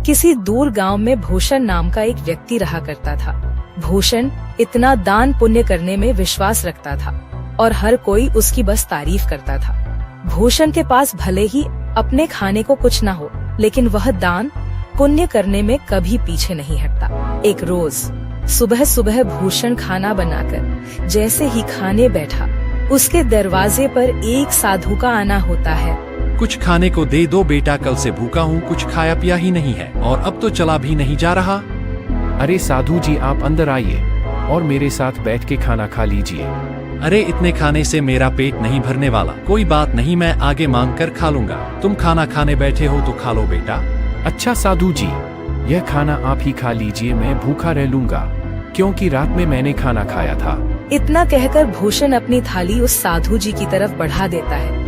किसी दूर गांव में भूषण नाम का एक व्यक्ति रहा करता था। भूषण इतना दान पुण्य करने में विश्वास रखता था और हर कोई उसकी बस तारीफ करता था। भूषण के पास भले ही अपने खाने को कुछ न हो, लेकिन वह दान पुण्य करने में कभी पीछे नहीं हटता। एक रोज सुबह सुबह भूषण खाना बनाकर जैसे ही खाने बैठा, उसके दरवाजे पर एक साधु का आना होता है। कुछ खाने को दे दो बेटा, कल से भूखा हूँ, कुछ खाया पिया ही नहीं है और अब तो चला भी नहीं जा रहा। अरे साधु जी, आप अंदर आइए और मेरे साथ बैठ के खाना खा लीजिए। अरे इतने खाने से मेरा पेट नहीं भरने वाला। कोई बात नहीं, मैं आगे मांग कर खा लूंगा। तुम खाना खाने बैठे हो तो खा लो बेटा। अच्छा साधु जी, यह खाना आप ही खा लीजिए, मैं भूखा रह लूंगा क्योंकि रात में मैंने खाना खाया था। इतना कहकर भूषण अपनी थाली उस साधु जी की तरफ बढ़ा देता है।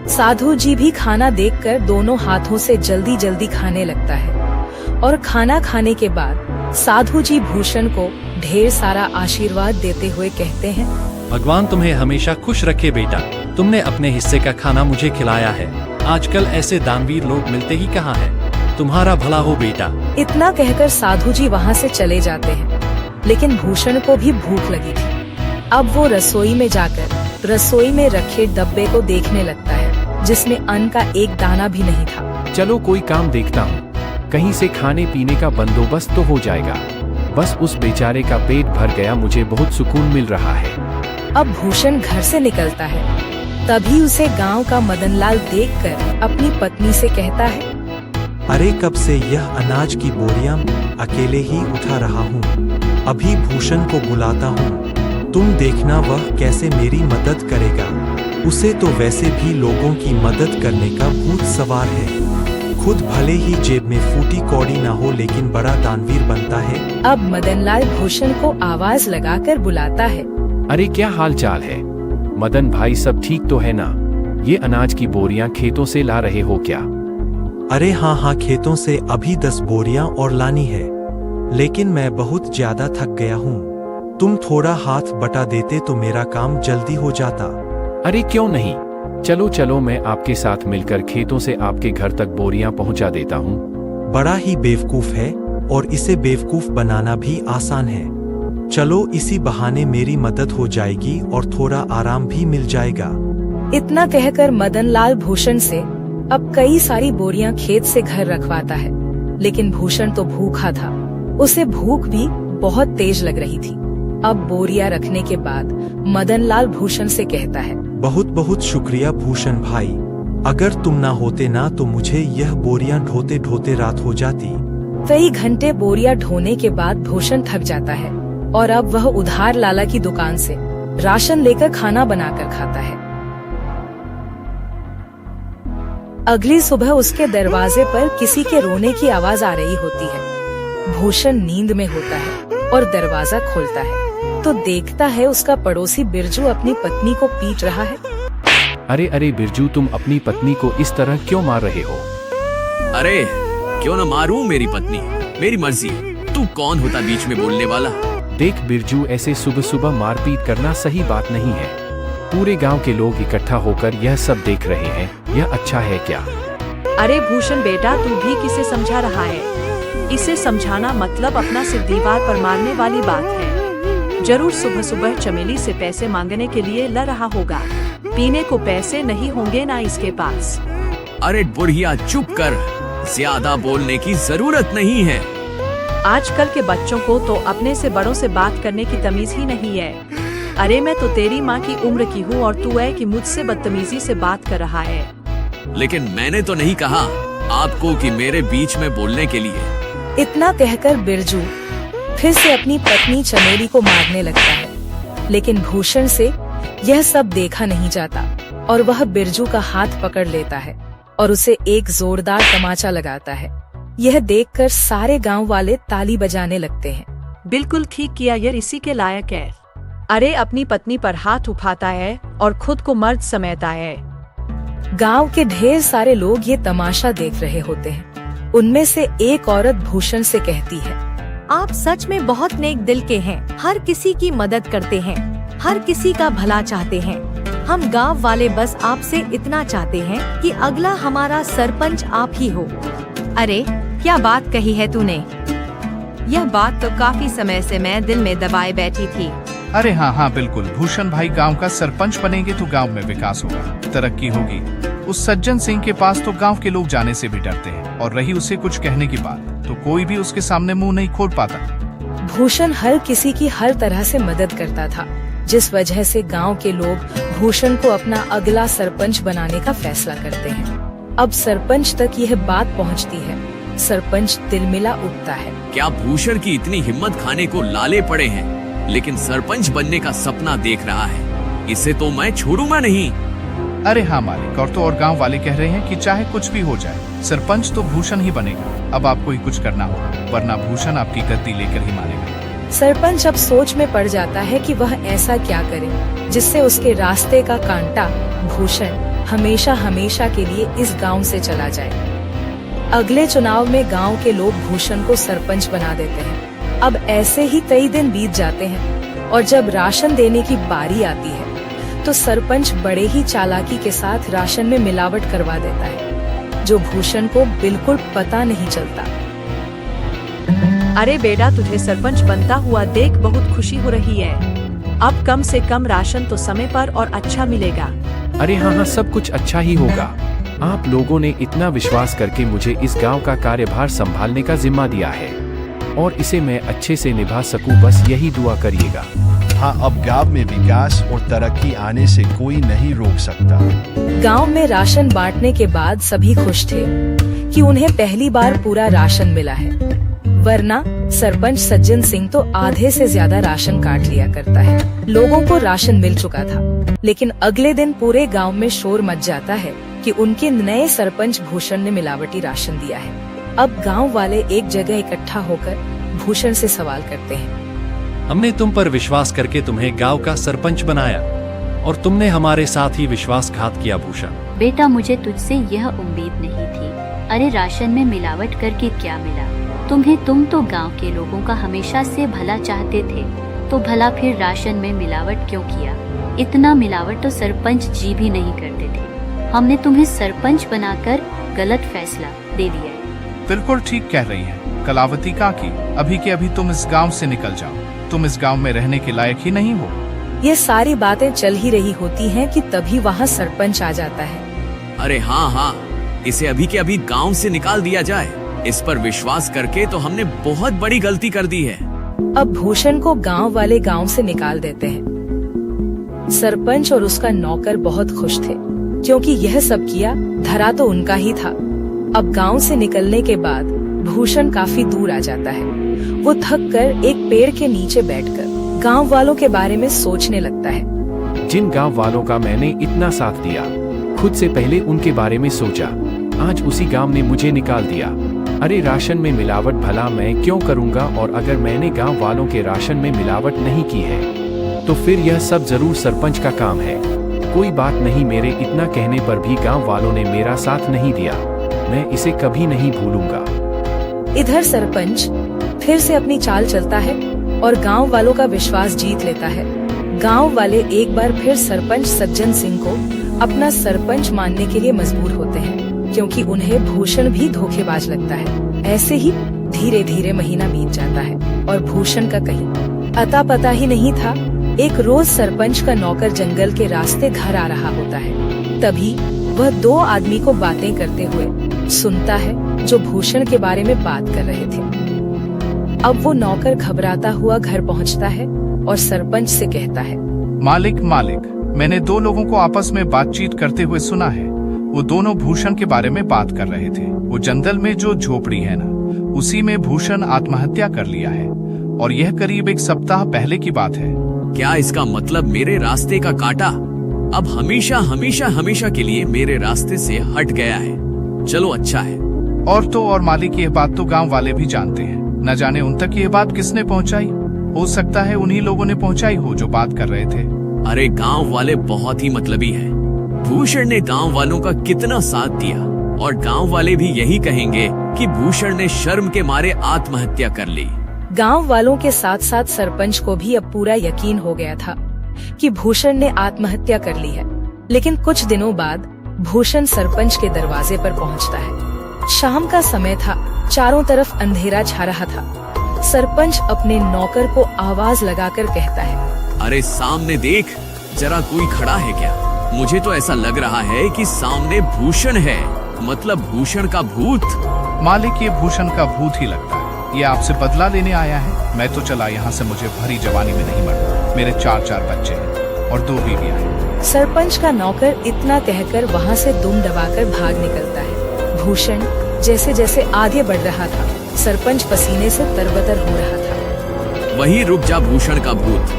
साधु जी भी खाना देखकर दोनों हाथों से जल्दी जल्दी खाने लगता है और खाना खाने के बाद साधु जी भूषण को ढेर सारा आशीर्वाद देते हुए कहते हैं, भगवान तुम्हें हमेशा खुश रखे बेटा। तुमने अपने हिस्से का खाना मुझे खिलाया है। आजकल ऐसे दानवीर लोग मिलते ही कहाँ हैं। तुम्हारा भला हो बेटा। इतना कहकर साधु जी वहाँ से चले जाते हैं, लेकिन भूषण को भी भूख लगी थी। अब वो रसोई में जाकर रसोई में रखे डब्बे को देखने लगता है, जिसमें अन्न का एक दाना भी नहीं था। चलो कोई काम देखता हूँ, कहीं से खाने पीने का बंदोबस्त तो हो जाएगा। बस उस बेचारे का पेट भर गया, मुझे बहुत सुकून मिल रहा है। अब भूषण घर से निकलता है, तभी उसे गांव का मदनलाल देखकर अपनी पत्नी से कहता है, अरे कब से यह अनाज की बोरियां अकेले ही उठा रहा हूँ। अभी भूषण को बुलाता हूँ, तुम देखना वह कैसे मेरी मदद करेगा। उसे तो वैसे भी लोगों की मदद करने का भूत सवार है। खुद भले ही जेब में फूटी कौड़ी ना हो, लेकिन बड़ा दानवीर बनता है। अब मदनलाल भूषण को आवाज लगाकर बुलाता है, अरे क्या हाल चाल है मदन भाई, सब ठीक तो है ना? ये अनाज की बोरियां खेतों से ला रहे हो क्या? अरे हाँ, खेतों से अभी 10 बोरियां और लानी है, लेकिन मैं बहुत ज्यादा थक गया हूँ। तुम थोड़ा हाथ बटा देते तो मेरा काम जल्दी हो जाता। अरे क्यों नहीं, चलो चलो, मैं आपके साथ मिलकर खेतों से आपके घर तक बोरियां पहुंचा देता हूं। बड़ा ही बेवकूफ है और इसे बेवकूफ बनाना भी आसान है। चलो इसी बहाने मेरी मदद हो जाएगी और थोड़ा आराम भी मिल जाएगा। इतना कहकर मदनलाल भूषण से अब कई सारी बोरियां खेत से घर रखवाता है, लेकिन भूषण तो भूखा था। उसे भूख भी बहुत तेज लग रही थी। अब बोरियां रखने के बाद मदनलाल भूषण से कहता है, बहुत बहुत शुक्रिया भूषण भाई। अगर तुम ना होते ना तो मुझे यह बोरियां ढोते ढोते रात हो जाती। कई घंटे बोरियां ढोने के बाद भूषण थक जाता है और अब वह उधार लाला की दुकान से राशन लेकर खाना बनाकर खाता है। अगली सुबह उसके दरवाजे पर किसी के रोने की आवाज आ रही होती है। भूषण नींद में होता है और दरवाजा खोलता है तो देखता है उसका पड़ोसी बिरजू अपनी पत्नी को पीट रहा है। अरे अरे बिरजू, तुम अपनी पत्नी को इस तरह क्यों मार रहे हो? अरे क्यों न मारूं मेरी पत्नी, मेरी मर्जी। तू कौन होता बीच में बोलने वाला? देख बिरजू, ऐसे सुबह सुबह मारपीट करना सही बात नहीं है। पूरे गांव के लोग इकट्ठा होकर यह सब देख रहे हैं, यह अच्छा है क्या? अरे भूषण बेटा, तू भी किसे समझा रहा है? इसे समझाना मतलब अपना सिर दीवार पर मारने वाली बात है। जरूर सुबह सुबह चमेली से पैसे मांगने के लिए लड़ रहा होगा। पीने को पैसे नहीं होंगे ना इसके पास। अरे बुढ़िया चुप कर, ज्यादा बोलने की जरूरत नहीं है। आजकल के बच्चों को तो अपने से बड़ों से बात करने की तमीज ही नहीं है। अरे मैं तो तेरी माँ की उम्र की हूँ और तू है कि मुझसे बदतमीजी से बात कर रहा है। लेकिन मैंने तो नहीं कहा आपको कि मेरे बीच में बोलने के लिए। इतना कहकर बिरजू फिर से अपनी पत्नी चमेली को मारने लगता है, लेकिन भूषण से यह सब देखा नहीं जाता और वह बिरजू का हाथ पकड़ लेता है और उसे एक जोरदार तमाचा लगाता है। यह देखकर सारे गांव वाले ताली बजाने लगते हैं। बिल्कुल ठीक किया यार, इसी के लायक है। अरे अपनी पत्नी पर हाथ उठाता है और खुद को मर्द समझता है। गांव के ढेर सारे लोग ये तमाशा देख रहे होते हैं। उनमें से एक औरत भूषण से कहती है, आप सच में बहुत नेक दिल के हैं, हर किसी की मदद करते हैं, हर किसी का भला चाहते हैं। हम गांव वाले बस आपसे इतना चाहते हैं कि अगला हमारा सरपंच आप ही हो। अरे क्या बात कही है तूने? यह बात तो काफी समय से मैं दिल में दबाए बैठी थी। अरे हाँ बिल्कुल, भूषण भाई गांव का सरपंच बनेंगे तो गांव में विकास होगा, तरक्की होगी। उस सज्जन सिंह के पास तो गांव के लोग जाने से भी डरते हैं, और रही उसे कुछ कहने की बात तो कोई भी उसके सामने मुंह नहीं खोल पाता। भूषण हर किसी की हर तरह से मदद करता था, जिस वजह से गांव के लोग भूषण को अपना अगला सरपंच बनाने का फैसला करते हैं। अब सरपंच तक यह बात पहुंचती है। सरपंच तिलमिला उठता है। क्या भूषण की इतनी हिम्मत खाने को लाले पड़े हैं, लेकिन सरपंच बनने का सपना देख रहा है। इसे तो मैं छोड़ूंगा नहीं। अरे हाँ मालिक, और गांव वाले कह रहे हैं कि चाहे कुछ भी हो जाए, सरपंच तो भूषण ही बनेगा। अब आपको ही कुछ करना होगा, वरना भूषण आपकी गद्दी लेकर ही मारेगा। सरपंच अब सोच में पड़ जाता है कि वह ऐसा क्या करे जिससे उसके रास्ते का कांटा भूषण हमेशा हमेशा के लिए इस गांव से चला जाए। अगले चुनाव में गांव के लोग भूषण को सरपंच बना देते हैं। अब ऐसे ही कई दिन बीत जाते हैं, और जब राशन देने की बारी आती है तो सरपंच बड़े ही चालाकी के साथ राशन में मिलावट करवा देता है, जो भूषण को बिल्कुल पता नहीं चलता। अरे बेटा, तुझे सरपंच बनता हुआ देख बहुत खुशी हो रही है। अब कम से कम राशन तो समय पर और अच्छा मिलेगा। अरे हाँ, सब कुछ अच्छा ही होगा। आप लोगों ने इतना विश्वास करके मुझे इस गांव का कार्यभार संभालने का जिम्मा दिया है, और इसे मैं अच्छे से निभा सकूं, बस यही दुआ करिएगा। हाँ, अब गांव में विकास और तरक्की आने से कोई नहीं रोक सकता। गांव में राशन बांटने के बाद सभी खुश थे कि उन्हें पहली बार पूरा राशन मिला है, वरना सरपंच सज्जन सिंह तो आधे से ज्यादा राशन काट लिया करता है। लोगों को राशन मिल चुका था, लेकिन अगले दिन पूरे गांव में शोर मच जाता है कि उनके नए सरपंच भूषण ने मिलावटी राशन दिया है। अब गांव वाले एक जगह इकट्ठा होकर भूषण से सवाल करते हैं। हमने तुम पर विश्वास करके तुम्हें गांव का सरपंच बनाया, और तुमने हमारे साथ ही विश्वासघात किया भूषण। बेटा, मुझे तुझसे यह उम्मीद नहीं थी। अरे राशन में मिलावट करके क्या मिला तुम्हें? तुम तो गांव के लोगों का हमेशा से भला चाहते थे, तो भला फिर राशन में मिलावट क्यों किया? इतना मिलावट तो सरपंच जी भी नहीं करते थे। हमने तुम्हें सरपंच बनाकर गलत फैसला दे दिया है। बिल्कुल ठीक कह रही हैं कलावती काकी, अभी के अभी तुम इस गांव से निकल जाओ। तुम इस गांव में रहने के लायक ही नहीं हो। ये सारी बातें चल ही रही होती हैं कि तभी वहाँ सरपंच आ जाता है। अरे हाँ, इसे अभी के अभी गांव से निकाल दिया जाए। इस पर विश्वास करके तो हमने बहुत बड़ी गलती कर दी है। अब भूषण को गांव वाले गांव से निकाल देते हैं। सरपंच और उसका नौकर बहुत खुश थे, क्योंकि यह सब किया धरा तो उनका ही था। अब गांव से निकलने के बाद भूषण काफी दूर आ जाता है। वो थक कर एक पेड़ के नीचे बैठकर गांव वालों के बारे में सोचने लगता है। जिन गांव वालों का मैंने इतना साथ दिया, खुद से पहले उनके बारे में सोचा। आज उसी गांव ने मुझे निकाल दिया। अरे राशन में मिलावट भला मैं क्यों करूंगा, और अगर मैंने गांव वालों के राशन में मिलावट नहीं की है तो फिर यह सब जरूर सरपंच का काम है। कोई बात नहीं, मेरे इतना कहने पर भी गांव वालों ने मेरा साथ नहीं दिया। मैं इसे कभी नहीं भूलूंगा। इधर सरपंच फिर से अपनी चाल चलता है और गांव वालों का विश्वास जीत लेता है। गांव वाले एक बार फिर सरपंच सज्जन सिंह को अपना सरपंच मानने के लिए मजबूर होते हैं, क्योंकि उन्हें भूषण भी धोखेबाज लगता है। ऐसे ही धीरे धीरे महीना बीत जाता है और भूषण का कहीं अता पता ही नहीं था। एक रोज सरपंच का नौकर जंगल के रास्ते घर आ रहा होता है। तभी वह दो आदमी को बातें करते हुए सुनता है, जो भूषण के बारे में बात कर रहे थे। अब वो नौकर घबराता हुआ घर पहुंचता है और सरपंच से कहता है, मालिक, मैंने दो लोगों को आपस में बातचीत करते हुए सुना है। वो दोनों भूषण के बारे में बात कर रहे थे। वो जंगल में जो झोपड़ी है ना, उसी में भूषण आत्महत्या कर लिया है, और यह करीब एक सप्ताह पहले की बात है। क्या इसका मतलब मेरे रास्ते का कांटा अब हमेशा के लिए मेरे रास्ते से हट गया है? चलो अच्छा है। और मालिक, यह बात तो गांव वाले भी जानते हैं। न जाने उन तक ये बात किसने पहुंचाई। हो सकता है उन्हीं लोगों ने पहुंचाई हो जो बात कर रहे थे। अरे गांव वाले बहुत ही मतलबी हैं। भूषण ने गांव वालों का कितना साथ दिया, और गांव वाले भी यही कहेंगे कि भूषण ने शर्म के मारे आत्महत्या कर ली। गांव वालों के साथ साथ सरपंच को भी अब पूरा यकीन हो गया था कि भूषण ने आत्महत्या कर ली है। लेकिन कुछ दिनों बाद भूषण सरपंच के दरवाजे पर पहुंचता है। शाम का समय था, चारों तरफ अंधेरा छा रहा था। सरपंच अपने नौकर को आवाज लगाकर कहता है, अरे सामने देख, जरा कोई खड़ा है क्या? मुझे तो ऐसा लग रहा है कि सामने भूषण है, मतलब भूषण का भूत। मालिक, ये भूषण का भूत ही लगता है। ये आपसे बदला लेने आया है। मैं तो चला यहाँ से, मुझे भरी जवानी में नहीं मरना। मेरे 4 बच्चे हैं और 2 बीवियां हैं। सरपंच का नौकर इतना कहकर वहाँ से दुम दबाकर भाग निकलता है। भूषण जैसे जैसे आगे बढ़ रहा था, सरपंच पसीने से तरबतर हो रहा था। वही रुक जा भूषण का भूत,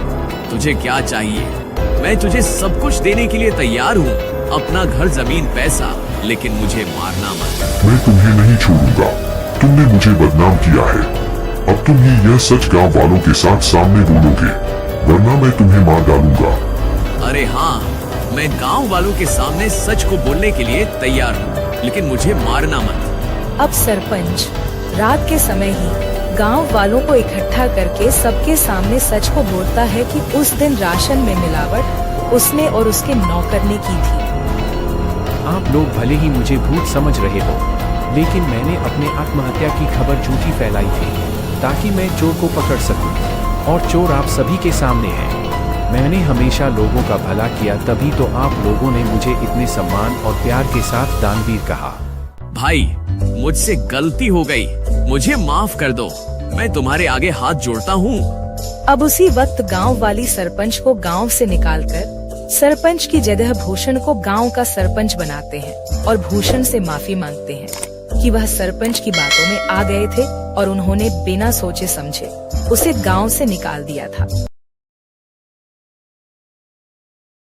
तुझे क्या चाहिए? मैं तुझे सब कुछ देने के लिए तैयार हूँ, अपना घर, जमीन, पैसा, लेकिन मुझे मारना मत। मैं तुम्हें नहीं छोड़ूंगा। तुमने मुझे बदनाम किया है। अब तुम ही यह सच गांव वालों के साथ सामने बोलोगे, वरना मैं तुम्हें मार डालूंगा। अरे हाँ, मैं गांव वालों के सामने सच को बोलने के लिए तैयार हूँ, लेकिन मुझे मारना मत। अब सरपंच रात के समय ही गांव वालों को इकट्ठा करके सबके सामने सच को बोलता है कि उस दिन राशन में मिलावट उसने और उसके नौकर ने की थी। आप लोग भले ही मुझे भूत समझ रहे हो, लेकिन मैंने अपने आत्महत्या की खबर झूठी फैलाई थी ताकि मैं चोर को पकड़ सकूं, और चोर आप सभी के सामने है। मैंने हमेशा लोगों का भला किया, तभी तो आप लोगों ने मुझे इतने सम्मान और प्यार के साथ दानवीर कहा। भाई, मुझसे गलती हो गई, मुझे माफ कर दो। मैं तुम्हारे आगे हाथ जोड़ता हूँ। अब उसी वक्त गांव वाली सरपंच को गांव से निकालकर सरपंच की जगह भूषण को गांव का सरपंच बनाते हैं और भूषण से माफी मांगते हैं कि वह सरपंच की बातों में आ गए थे और उन्होंने बिना सोचे समझे उसे गांव से निकाल दिया था।